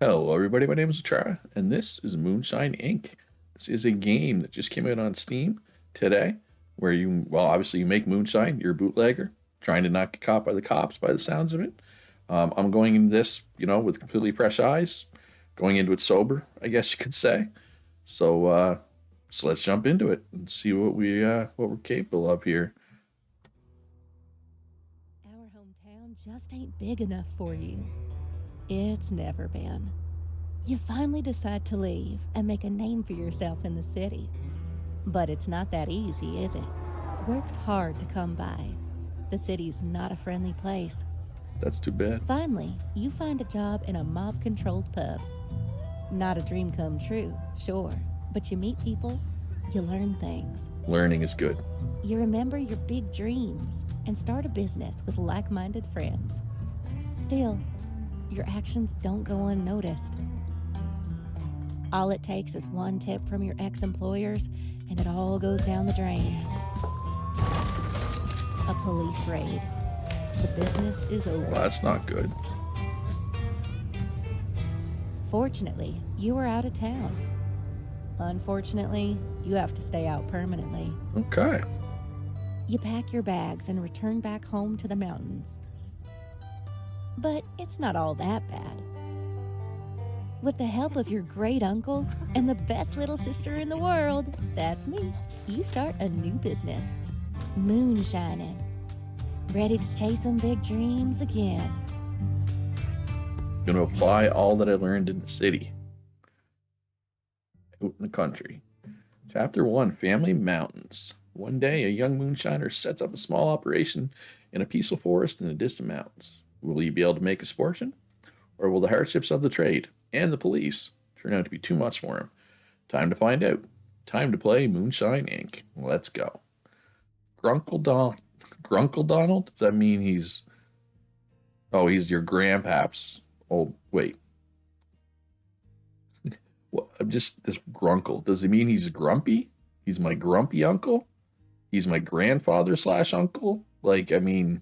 Hello, everybody. My name is Chara, and this is Moonshine Inc. This is a game that just came out on Steam today, where well, obviously you make moonshine. You're a bootlegger trying to not get caught by the cops. By the sounds of it, I'm going into this, with completely fresh eyes, going into it sober, I guess you could say. So, so let's jump into it and see what we're capable of here. Our hometown just ain't big enough for you. It's never been. You finally decide to leave and make a name for yourself in the city. But it's not that easy, is it? Work's hard to come by. The city's not a friendly place. That's too bad. Finally, you find a job in a mob controlled pub. Not a dream come true, sure, but you meet people, you learn things. Learning is good. You remember your big dreams and start a business with like minded friends. Still, your actions don't go unnoticed. All it takes is one tip from your ex employers, and it all goes down the drain. A police raid. The business is Well, over. that's not good. Fortunately, you are out of town. Unfortunately, you have to stay out permanently. Okay. You pack your bags and return back home to the mountains. But it's not all that bad. With the help of your great uncle and the best little sister in the world, that's me, you start a new business. Moonshining. Ready to chase some big dreams again. Going to apply all that I learned in the city, out in the country. Chapter 1, Family Mountains. One day, a young moonshiner sets up a small operation in a peaceful forest in the distant mountains. Will he be able to make his fortune? Or will the hardships of the trade and the police turn out to be too much for him? Time to find out. Time to play Moonshine Inc. Let's go. Grunkle, Grunkle Donald? Does that mean he's. Oh, he's your grandpaps. Oh, wait. What? I'm just. This Grunkle. Does it mean he's grumpy? He's my grumpy uncle? He's my grandfather slash uncle? Like, I mean.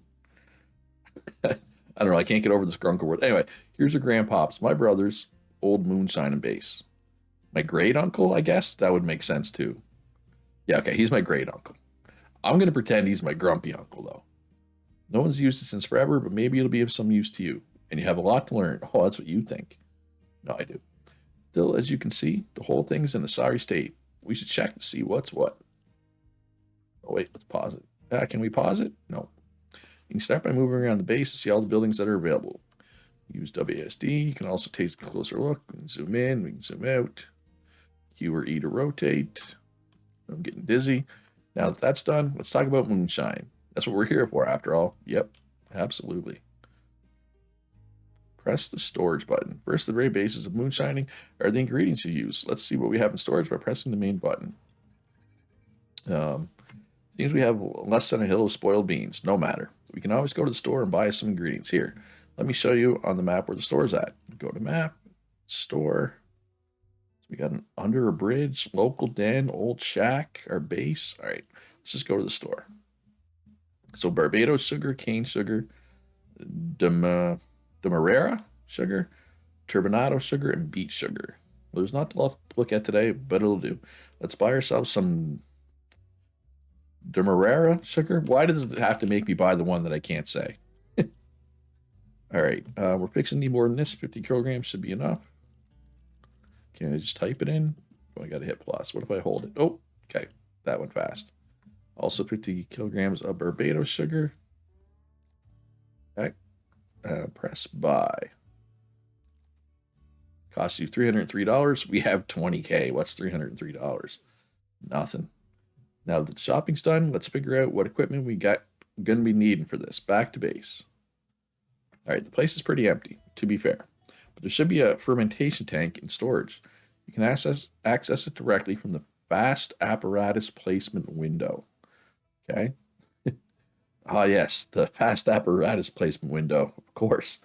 I don't know. I can't get over this grunkle word. Anyway, here's your grandpops, my brother's old moonshine and base. My great uncle, I guess that would make sense too. Yeah, okay, he's my great uncle. I'm gonna pretend he's my grumpy uncle though. No one's used it since forever, but maybe it'll be of some use to you. And you have a lot to learn. Oh, that's what you think. No, I do. Still, as you can see, the whole thing's in a sorry state. We should check to see what's what. Oh wait, let's pause it. Can we pause it? No. You can start by moving around the base to see all the buildings that are available. Use WASD. You can also take a closer look. We can zoom in. We can zoom out. Q or E to rotate. I'm getting dizzy. Now that that's done, let's talk about moonshine. That's what we're here for, after all. Yep, absolutely. Press the storage button. First, the very basis of moonshining are the ingredients you use. Let's see what we have in storage by pressing the main button. Seems we have less than a hill of spoiled beans. No matter. We can always go to the store and buy some ingredients. Here, let me show you on the map where the store's at. Go to map, store. So we got an under a bridge, local den, old shack, our base. All right, let's just go to the store. So Barbados sugar, cane sugar, Demerara sugar, turbinado sugar, and beet sugar. Well, there's not a lot to look at today, but it'll do. Let's buy ourselves some Demerara sugar. Why does it have to make me buy the one that I can't say? All right, we're fixing to need more than this. 50 kilograms should be enough. Can I just type it in? Oh, I got to hit plus. What if I hold it? Oh, okay, that went fast. Also 50 kilograms of Barbados sugar. Okay, press buy. Costs you $303. We have 20K. What's $303? Nothing. Now that the shopping's done, let's figure out what equipment we got going to be needing for this. Back to base. All right, the place is pretty empty, to be fair, but there should be a fermentation tank in storage. You can access it directly from the fast apparatus placement window. Okay. Ah, yes, the fast apparatus placement window, of course.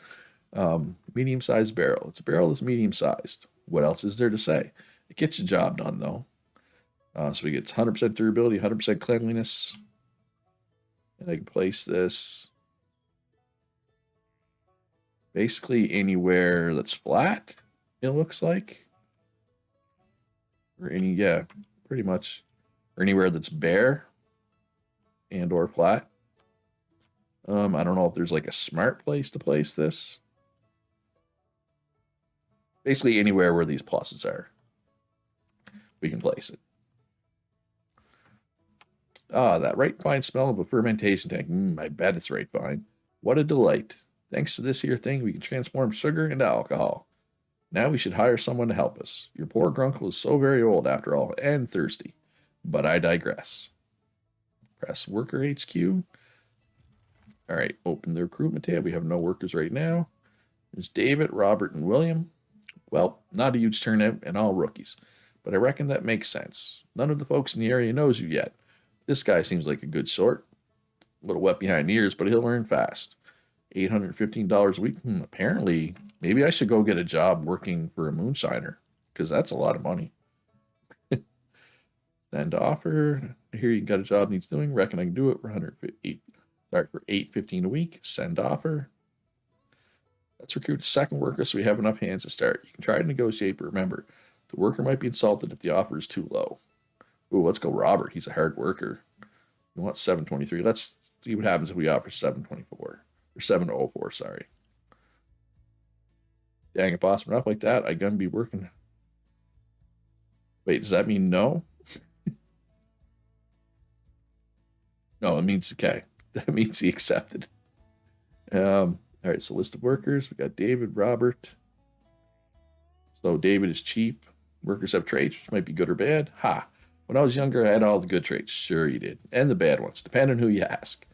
Medium-sized barrel. It's a barrel that's medium-sized. What else is there to say? It gets the job done, though. So we get 100% durability, 100% cleanliness. And I can place this basically anywhere that's flat. it looks like. Or yeah, pretty much. Or anywhere that's bare and or flat. I don't know if there's like a smart place to place this. Basically anywhere where these pluses are, we can place it. Ah, that right fine smell of a fermentation tank. I bet it's right fine. What a delight. Thanks to this here thing, we can transform sugar into alcohol. Now we should hire someone to help us. Your poor grunkle is so very old after all, and thirsty. But I digress. Press worker HQ. All right, open the recruitment tab. We have no workers right now. There's David, Robert, and William. Well, not a huge turnout and all rookies, but I reckon that makes sense. None of the folks in the area knows you yet. This guy seems like a good sort. A little wet behind the ears, but he'll learn fast. $815 a week. Apparently, maybe I should go get a job working for a moonshiner, because that's a lot of money. Send offer. I hear you got a job needs doing. Reckon I can do it for $815 a week. Send offer. Let's recruit a second worker so we have enough hands to start. You can try to negotiate, but remember, the worker might be insulted if the offer is too low. Ooh, let's go Robert. He's a hard worker. You want 723. Let's see what happens if we offer 724. Or 704, sorry. Dang, if boss went up like that, I gonna be working. Wait, does that mean no? No, it means okay. That means he accepted. All right, so list of workers. We got David, Robert. So David is cheap. Workers have traits, which might be good or bad. Ha! When I was younger, I had all the good traits. Sure you did. And the bad ones, depending on who you ask.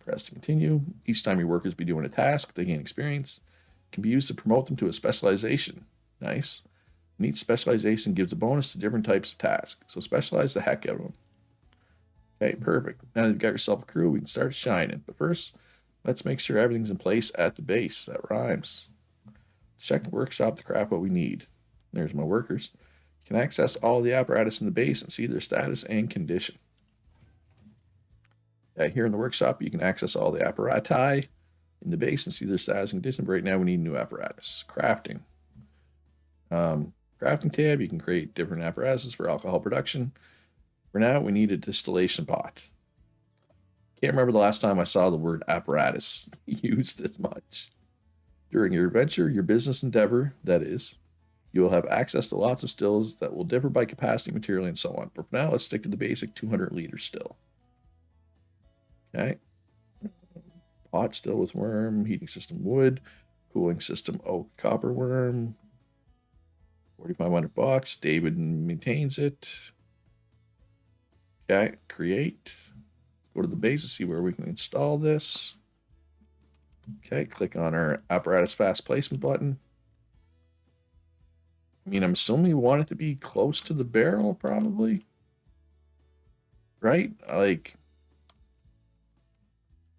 Press to continue. Each time your workers be doing a task, they gain experience. It can be used to promote them to a specialization. Nice. And each specialization gives a bonus to different types of tasks. So specialize the heck out of them. Okay, perfect. Now that you've got yourself a crew, we can start shining. But first, let's make sure everything's in place at the base. That rhymes. Check the workshop to craft what we need. There's my workers. You can access all the apparatus in the base and see their status and condition. Here in the workshop, you can access all the apparati in the base and see their status and condition. But right now, we need new apparatus. Crafting. Crafting tab, you can create different apparatuses for alcohol production. For now, we need a distillation pot. Can't remember the last time I saw the word apparatus used as much. During your adventure, your business endeavor, that is, you will have access to lots of stills that will differ by capacity, material, and so on. But for now, let's stick to the basic 200-liter still. Okay. Pot still with worm, heating system wood, cooling system oak copper worm. 4,500 bucks. David maintains it. Okay, create. Go to the base to see where we can install this. Okay, click on our apparatus fast placement button. I mean, I'm assuming we want it to be close to the barrel, probably. Right? Like,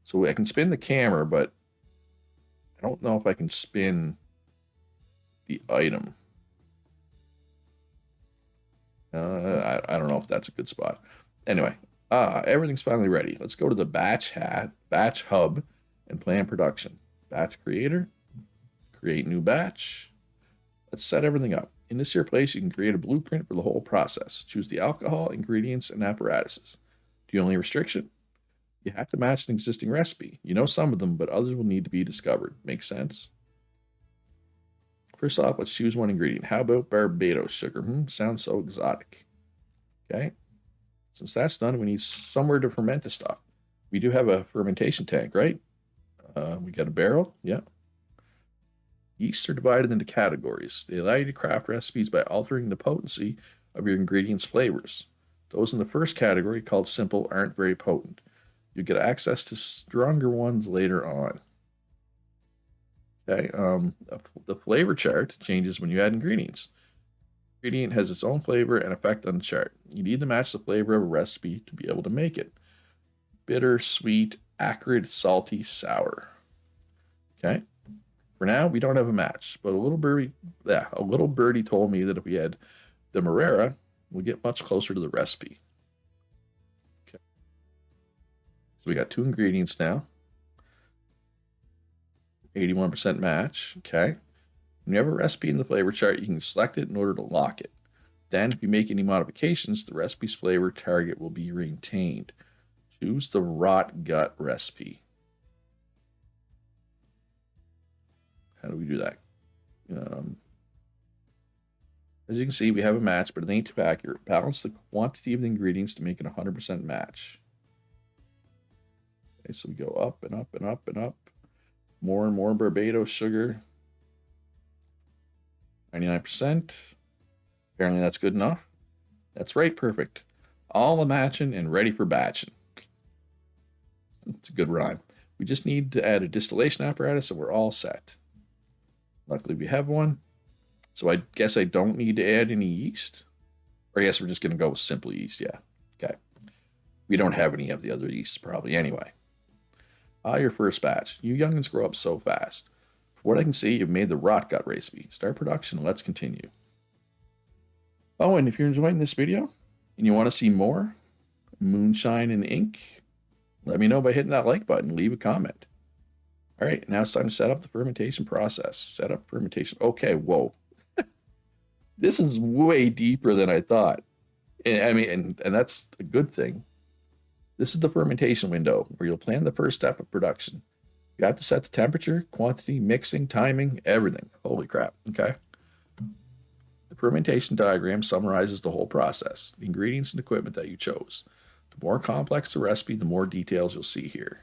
so I can spin the camera, but I don't know if I can spin the item. I don't know if that's a good spot. Anyway, everything's finally ready. Let's go to the batch hub, and plan production. Batch creator, create new batch. Let's set everything up. In this here place, you can create a blueprint for the whole process. Choose the alcohol, ingredients, and apparatuses. The only restriction? You have to match an existing recipe. You know some of them, but others will need to be discovered. Makes sense? First off, let's choose one ingredient. How about Barbados sugar? Sounds so exotic. Okay. Since that's done, we need somewhere to ferment the stuff. We do have a fermentation tank, right? We got a barrel. Yeah. Yeasts are divided into categories. They allow you to craft recipes by altering the potency of your ingredients' flavors. Those in the first category, called simple, aren't very potent. You get access to stronger ones later on. Okay, the flavor chart changes when you add ingredients. Ingredient has its own flavor and effect on the chart. You need to match the flavor of a recipe to be able to make it. Bitter, sweet, acrid, salty, sour. Okay. For now, we don't have a match, but a little birdie told me that if we had the Demerara, we'll get much closer to the recipe. Okay. So we got 2 ingredients now. 81% match. Okay. When you have a recipe in the flavor chart, you can select it in order to lock it. Then, if you make any modifications, the recipe's flavor target will be retained. Choose the rot gut recipe. How do we do that? As you can see, we have a match, but it ain't too accurate. Balance the quantity of the ingredients to make it a 100% match. Okay, so we go up and up and up and up. More and more Barbados sugar. 99%. Apparently that's good enough. That's right, perfect. All a matching and ready for batching. It's a good rhyme. We just need to add a distillation apparatus and we're all set. Luckily we have one. So I guess I don't need to add any yeast. Or I guess we're just going to go with simple yeast, yeah. Okay. We don't have any of the other yeasts probably anyway. Your first batch. You youngins grow up so fast. For what I can see, you've made the rot gut recipe. Start production and let's continue. Oh, and if you're enjoying this video and you want to see more Moonshine Inc, let me know by hitting that like button. Leave a comment. All right, now it's time to set up the fermentation process. Set up fermentation. Okay, whoa. This is way deeper than I thought. And that's a good thing. This is the fermentation window where you'll plan the first step of production. You have to set the temperature, quantity, mixing, timing, everything. Holy crap, okay? The fermentation diagram summarizes the whole process, the ingredients and equipment that you chose. The more complex the recipe, the more details you'll see here.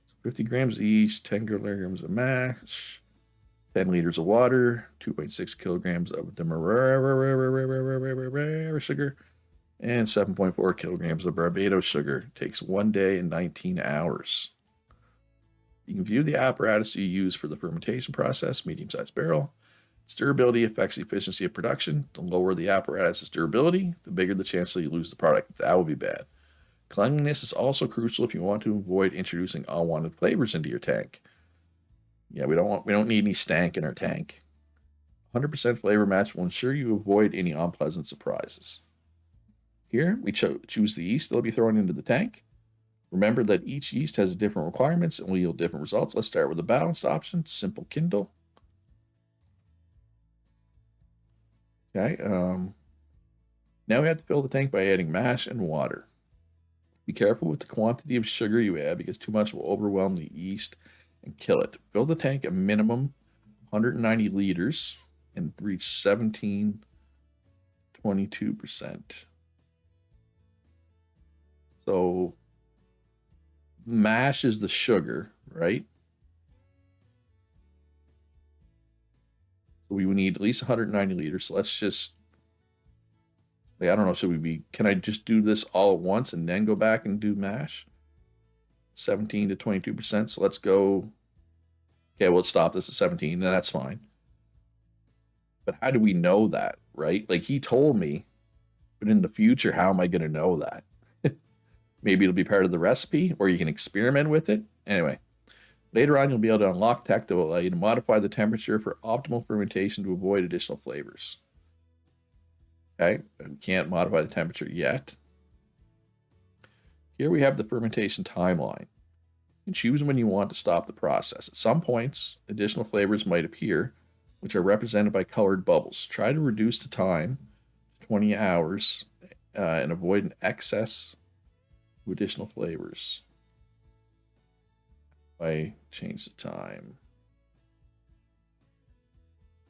So 50 grams of yeast, 10 kilograms of mash, 10 liters of water, 2.6 kilograms of demerara sugar, and 7.4 kilograms of Barbados sugar. It takes 1 day and 19 hours. You can view the apparatus you use for the fermentation process, medium-sized barrel. Its durability affects the efficiency of production. The lower the apparatus's durability, the bigger the chance that you lose the product. That would be bad. Cleanliness is also crucial if you want to avoid introducing unwanted flavors into your tank. Yeah, we don't need any stank in our tank. 100% flavor match will ensure you avoid any unpleasant surprises. Here, we choose the yeast that will be thrown into the tank. Remember that each yeast has different requirements and will yield different results. Let's start with the balanced option, simple Kindle. Okay, now we have to fill the tank by adding mash and water. Be careful with the quantity of sugar you add because too much will overwhelm the yeast and kill it. Fill the tank a minimum 190 liters and reach 22%. So mash is the sugar, right? So we would need at least 190 liters. So let's just, I don't know, can I just do this all at once and then go back and do mash? 17 to 22%. So let's go, okay, we'll stop this at 17, and that's fine. But how do we know that, right? Like he told me, but in the future, how am I going to know that? Maybe it'll be part of the recipe, or you can experiment with it. Anyway, later on, you'll be able to unlock tech that will allow you to modify the temperature for optimal fermentation to avoid additional flavors. Okay, we can't modify the temperature yet. Here we have the fermentation timeline. You can choose when you want to stop the process. At some points, additional flavors might appear, which are represented by colored bubbles. Try to reduce the time to 20 hours and avoid an excess of additional flavors. I change the time.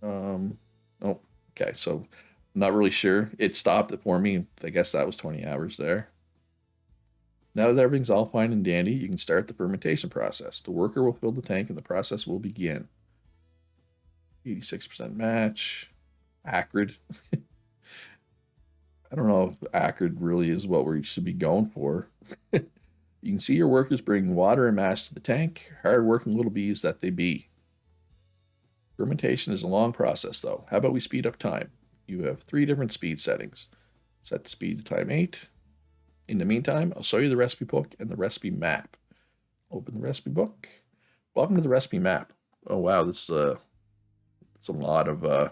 Oh, okay, so I'm not really sure. It stopped it for me. I guess that was 20 hours there. Now that everything's all fine and dandy, you can start the fermentation process. The worker will fill the tank and the process will begin. 86% match. Acrid. I don't know if acrid really is what we should be going for. You can see your workers bring water and mash to the tank. Hard-working little bees that they be. Fermentation is a long process, though. How about we speed up time? You have 3 different speed settings. Set the speed to time 8. In the meantime, I'll show you the recipe book and the recipe map. Open the recipe book. Welcome to the recipe map. Oh wow, this it's a lot of a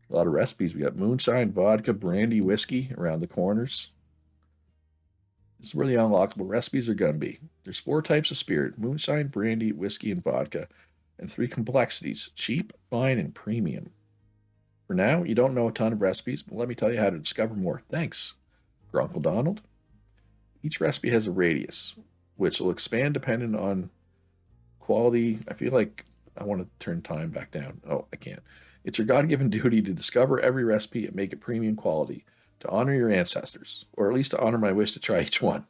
lot of recipes. We got moonshine, vodka, brandy, whiskey around the corners. This is where the unlockable recipes are going to be. There's 4 types of spirit: moonshine, brandy, whiskey, and vodka. and 3 complexities: cheap, fine, and premium. For now, you don't know a ton of recipes, but let me tell you how to discover more. Thanks, Grunkle Donald. Each recipe has a radius, which will expand depending on quality. I feel like I want to turn time back down. Oh, I can't. It's your God-given duty to discover every recipe and make it premium quality, to honor your ancestors, or at least to honor my wish to try each one.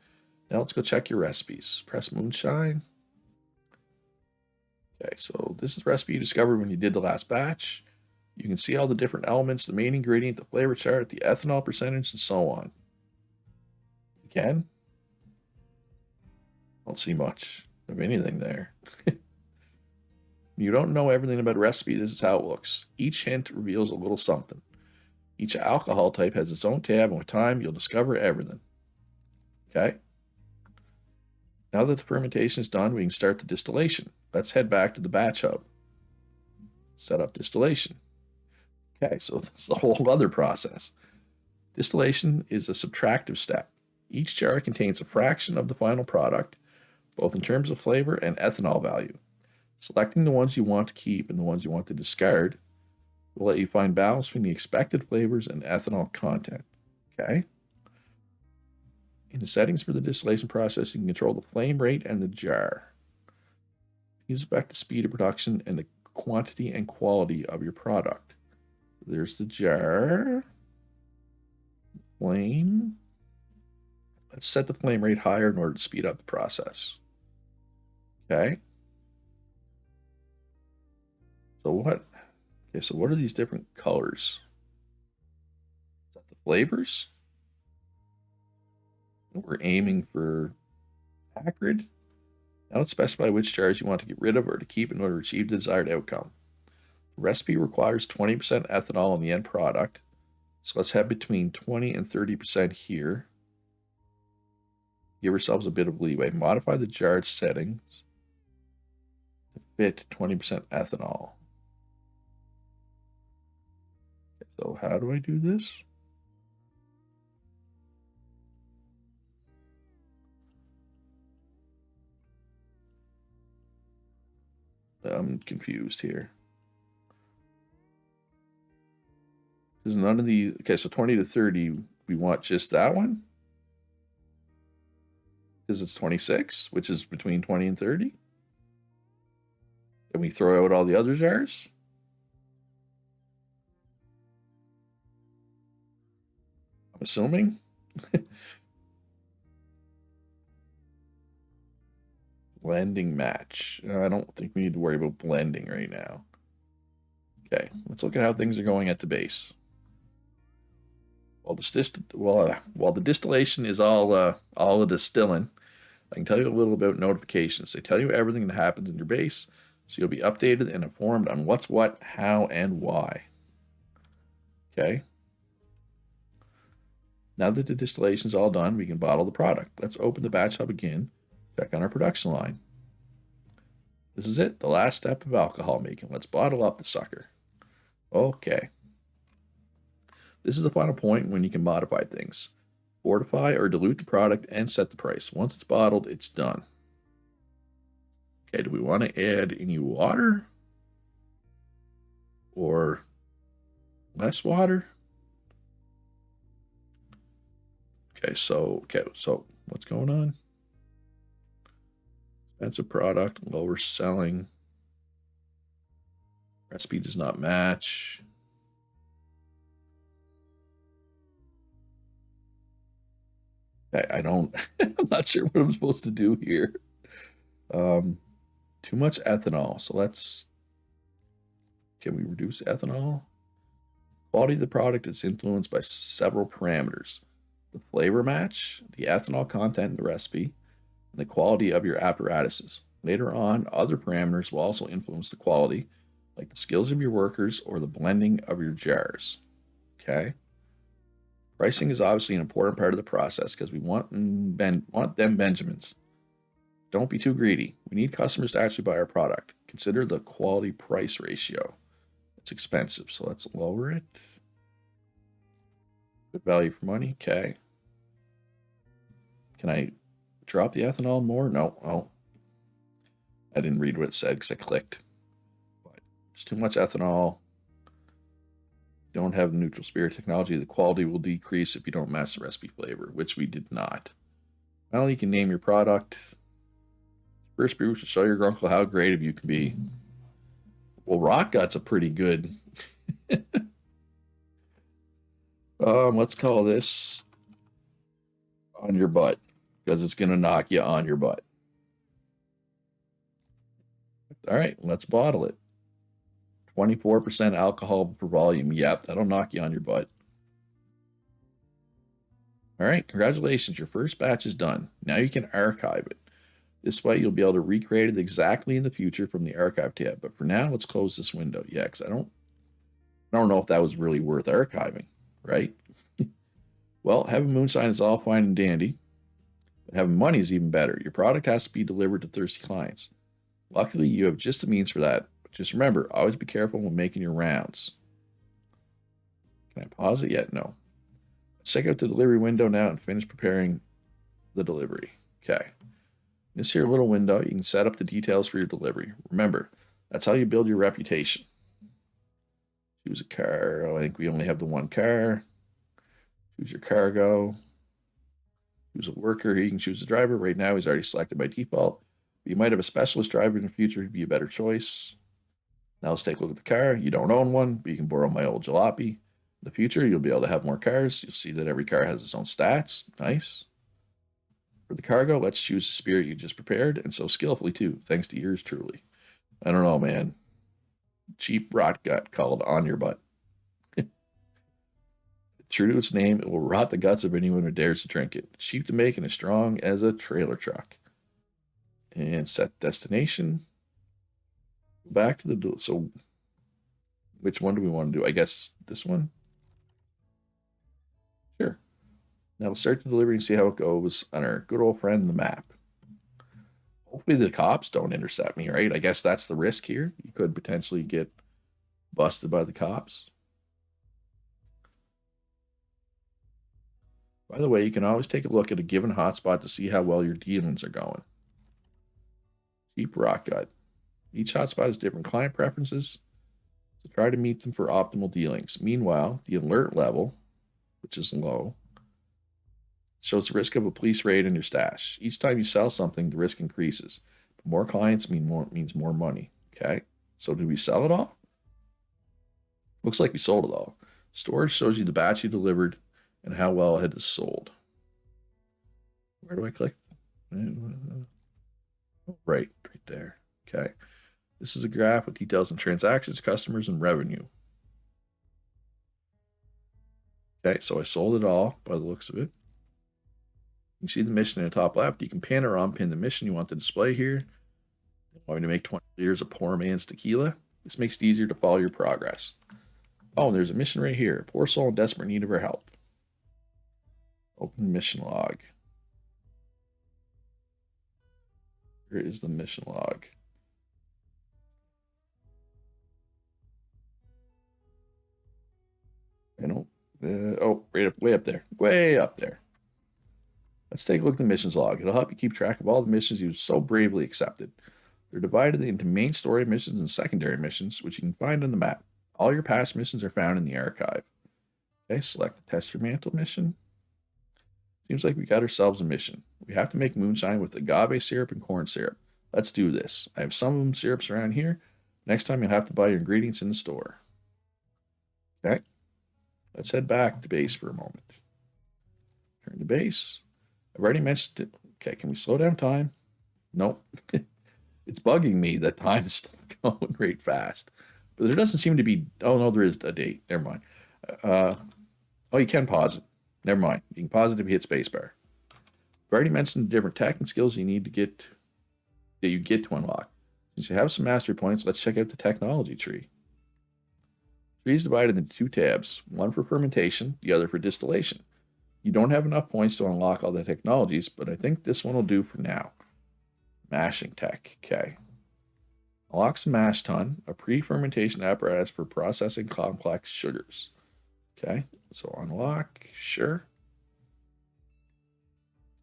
Now let's go check your recipes. Press Moonshine. Okay, so this is the recipe you discovered when you did the last batch. You can see all the different elements, the main ingredient, the flavor chart, the ethanol percentage, and so on. You can? I don't see much of anything there. You don't know everything about a recipe. This is how it looks. Each hint reveals a little something. Each alcohol type has its own tab, and with time, you'll discover everything. Okay? Now that the fermentation is done, we can start the distillation. Let's head back to the batch hub. Set up distillation. Okay, so that's a whole other process. Distillation is a subtractive step. Each jar contains a fraction of the final product, both in terms of flavor and ethanol value. Selecting the ones you want to keep and the ones you want to discard will let you find balance between the expected flavors and ethanol content. Okay? In the settings for the distillation process, you can control the flame rate and the jar. These affect the speed of production and the quantity and quality of your product. There's the jar. Flame. Let's set the flame rate higher in order to speed up the process. Okay. So what? Okay, so what are these different colors? Is that the flavors? We're aiming for acrid. Now let's specify which jars you want to get rid of or to keep in order to achieve the desired outcome. The recipe requires 20% ethanol in the end product, so let's have between 20 and 30% here. Give ourselves a bit of leeway. Modify the jar settings to fit 20% ethanol. So how do I do this? I'm confused here. Because none of the... Okay, so 20 to 30, we want just that one? Because it's 26, which is between 20 and 30? And we throw out all the other jars? I'm assuming? Blending match. I don't think we need to worry about blending right now. Okay, let's look at how things are going at the base. While the distillation is all the distilling, I can tell you a little about notifications. They tell you everything that happens in your base, so you'll be updated and informed on what's what, how, and why. Okay. Now that the distillation is all done, we can bottle the product. Let's open the batch hub again, check on our production line. This is it, the last step of alcohol making. Let's bottle up the sucker. Okay. This is the final point when you can modify things. Fortify or dilute the product and set the price. Once it's bottled, it's done. Okay, do we want to add any water? Or less water? Okay, so what's going on? Expensive product, lower selling. Recipe does not match. I'm not sure what I'm supposed to do here. Too much ethanol. So can we reduce ethanol? Quality of the product is influenced by several parameters. The flavor match, the ethanol content in the recipe, and the quality of your apparatuses. Later on, other parameters will also influence the quality, like the skills of your workers or the blending of your jars. Okay? Pricing is obviously an important part of the process because we want them Benjamins. Don't be too greedy. We need customers to actually buy our product. Consider the quality price ratio. It's expensive, so let's lower it. Good value for money. Okay. Can I drop the ethanol more? No. Oh. I didn't read what it said because I clicked. There's too much ethanol. Don't have neutral spirit technology. The quality will decrease if you don't match the recipe flavor, which we did not. Finally, you can name your product. First brew should show your grunkle how creative you can be. Well, Rock Gut's a pretty good. Let's call this on your butt, because it's gonna knock you on your butt. All right, let's bottle it. 24% alcohol per volume. Yep, that'll knock you on your butt. All right, congratulations. Your first batch is done. Now you can archive it. This way you'll be able to recreate it exactly in the future from the archive tab. But for now, let's close this window. Yeah, because I don't know if that was really worth archiving, right? Well, having moonshine is all fine and dandy, but having money is even better. Your product has to be delivered to thirsty clients. Luckily, you have just the means for that. But just remember, always be careful when making your rounds. Can I pause it yet? No. Let's check out the delivery window now and finish preparing the delivery. Okay. This here little window, you can set up the details for your delivery. Remember, that's how you build your reputation. Choose a car. Oh, I think we only have the one car. Choose your cargo. Choose a worker. You can choose a driver. Right now, he's already selected by default. But you might have a specialist driver in the future who'd be a better choice. Now let's take a look at the car. You don't own one, but you can borrow my old jalopy. In the future, you'll be able to have more cars. You'll see that every car has its own stats. Nice. For the cargo, let's choose the spirit you just prepared, and so skillfully too, thanks to yours truly. I don't know, man. Cheap rot gut called on your butt. True to its name, it will rot the guts of anyone who dares to drink it. It's cheap to make and as strong as a trailer truck. And set destination. Back to the... So, which one do we want to do? I guess this one? Sure. Now we'll start the delivery and see how it goes on our good old friend, the map. Hopefully the cops don't intercept me, right? I guess that's the risk here. You could potentially get busted by the cops. By the way, you can always take a look at a given hotspot to see how well your dealings are going. Cheap rock gut. Each hotspot has different client preferences, so try to meet them for optimal dealings. Meanwhile, the alert level, which is low, shows the risk of a police raid in your stash. Each time you sell something, the risk increases. But more clients means more money. Okay, so did we sell it all? Looks like we sold it all. Storage shows you the batch you delivered and how well it is sold. Where do I click? Right there. Okay. This is a graph with details on transactions, customers, and revenue. Okay, so I sold it all by the looks of it. You see the mission in the top left. You can pin or unpin the mission you want to display here. You want me to make 20 liters of poor man's tequila? This makes it easier to follow your progress. Oh, and there's a mission right here. Poor soul in desperate need of our help. Open mission log. Here is the mission log. I don't. Oh, right up, way up there. Way up there. Let's take a look at the missions log. It'll help you keep track of all the missions you've so bravely accepted. They're divided into main story missions and secondary missions, which you can find on the map. All your past missions are found in the archive. Okay, select the test your mantle mission. Seems like we got ourselves a mission. We have to make moonshine with agave syrup and corn syrup. Let's do this. I have some of them syrups around here. Next time you'll have to buy your ingredients in the store. Okay. Let's head back to base for a moment. Turn to base. I've already mentioned it. Okay, can we slow down time? Nope. It's bugging me that time is going great fast. But there doesn't seem to be... Oh, no, there is a date. Never mind. Oh, you can pause it. Never mind. You can pause it if you hit spacebar. I've already mentioned the different tech and skills you need to get... that you get to unlock. Since you have some mastery points, let's check out the technology tree. The tree is divided into two tabs, one for fermentation, the other for distillation. You don't have enough points to unlock all the technologies, but I think this one will do for now. Mashing tech. Okay. Unlocks the mash tun, a pre-fermentation apparatus for processing complex sugars. Okay, so unlock, sure.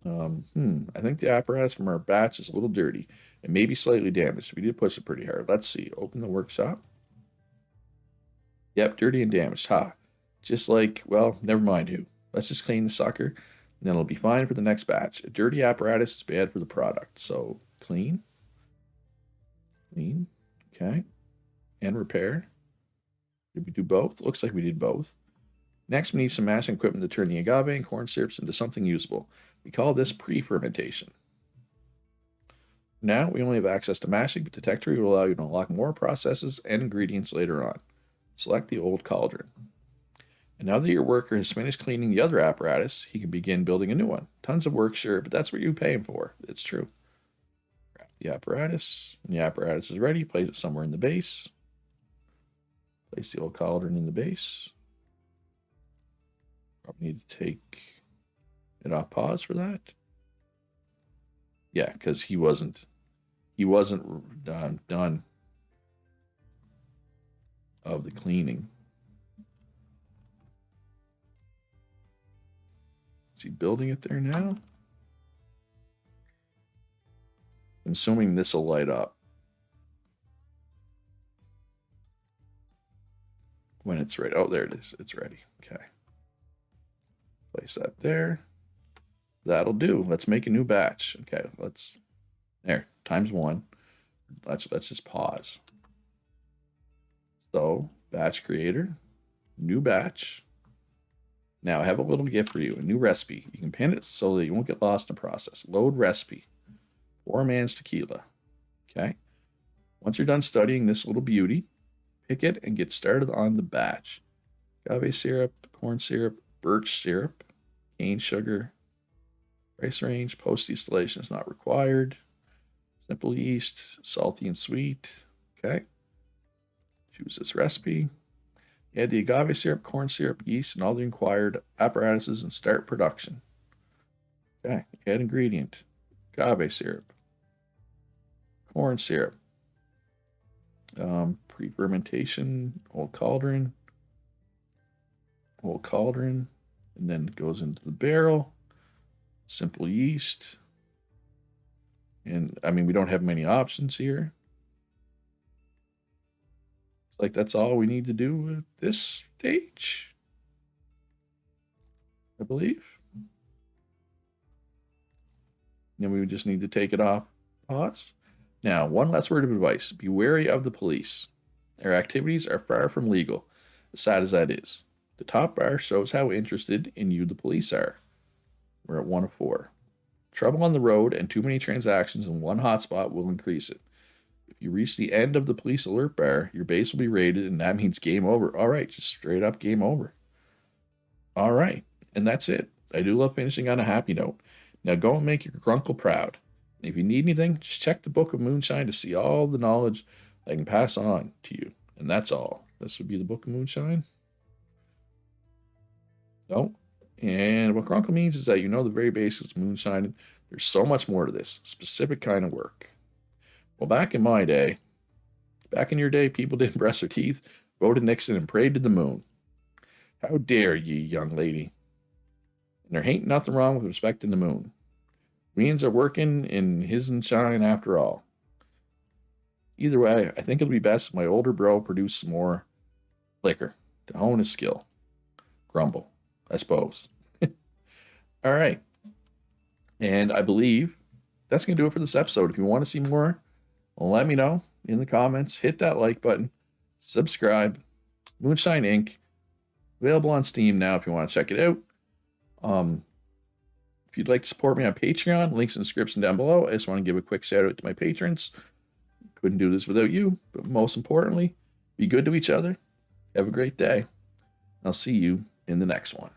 I think the apparatus from our batch is a little dirty and maybe slightly damaged. We did push it pretty hard. Let's see. Open the workshop. Yep, dirty and damaged. Ha. Just like, well, never mind who. Let's just clean the sucker, and then it'll be fine for the next batch. A dirty apparatus is bad for the product. So clean. Clean. Okay. And repair. Did we do both? Looks like we did both. Next, we need some mashing equipment to turn the agave and corn syrups into something usable. We call this pre-fermentation. Now, we only have access to mashing, but Detectory will allow you to unlock more processes and ingredients later on. Select the old cauldron. And now that your worker has finished cleaning the other apparatus, he can begin building a new one. Tons of work, sure, but that's what you pay him for. It's true. Grab the apparatus. When the apparatus is ready, place it somewhere in the base. Place the old cauldron in the base. Probably need to take it off pause for that. Yeah, because he wasn't done of the cleaning. Is he building it there now? I'm assuming this will light up when it's ready. Oh, there it is. It's ready. Okay. Place that there. That'll do. Let's make a new batch. Okay, there, ×1. Let's just pause. So, batch creator, new batch. Now, I have a little gift for you, a new recipe. You can pin it so that you won't get lost in the process. Load recipe. Poor man's tequila. Okay. Once you're done studying this little beauty, pick it and get started on the batch. Agave syrup, corn syrup, birch syrup, cane sugar. Price range, post-distillation is not required. Simple yeast, salty and sweet. Okay. Choose this recipe. Add the agave syrup, corn syrup, yeast, and all the required apparatuses and start production. Okay. Add ingredient. Agave syrup. Corn syrup. Pre-fermentation, old cauldron. Old cauldron. And then it goes into the barrel. Simple yeast. And I mean, we don't have many options here. It's like that's all we need to do at this stage, I believe. And then we would just need to take it off pause. Now, one last word of advice. Be wary of the police. Their activities are far from legal, as sad as that is. The top bar shows how interested in you the police are. We're at 1 of 4. Trouble on the road and too many transactions in one hotspot will increase it. If you reach the end of the police alert bar, your base will be raided, and that means game over. All right, just straight up game over. All right, and that's it. I do love finishing on a happy note. Now go and make your grunkle proud. And if you need anything, just check the Book of Moonshine to see all the knowledge I can pass on to you. And that's all. This would be the Book of Moonshine. No. And what grunkle means is that you know the very basics of moonshine. There's so much more to this specific kind of work. Well, back in my day, back in your day, people didn't brush their teeth, voted Nixon, and prayed to the moon. How dare ye, young lady? And there ain't nothing wrong with respecting the moon. Means are working in his and shine after all. Either way, I think it'll be best if my older bro produced some more liquor to hone his skill. Grumble, I suppose. All right. And I believe that's going to do it for this episode. If you want to see more, let me know in the comments. Hit that like button. Subscribe. Moonshine Inc. Available on Steam now if you want to check it out. If you'd like to support me on Patreon, links in the description down below. I just want to give a quick shout out to my patrons. Couldn't do this without you, but most importantly, be good to each other. Have a great day. I'll see you in the next one.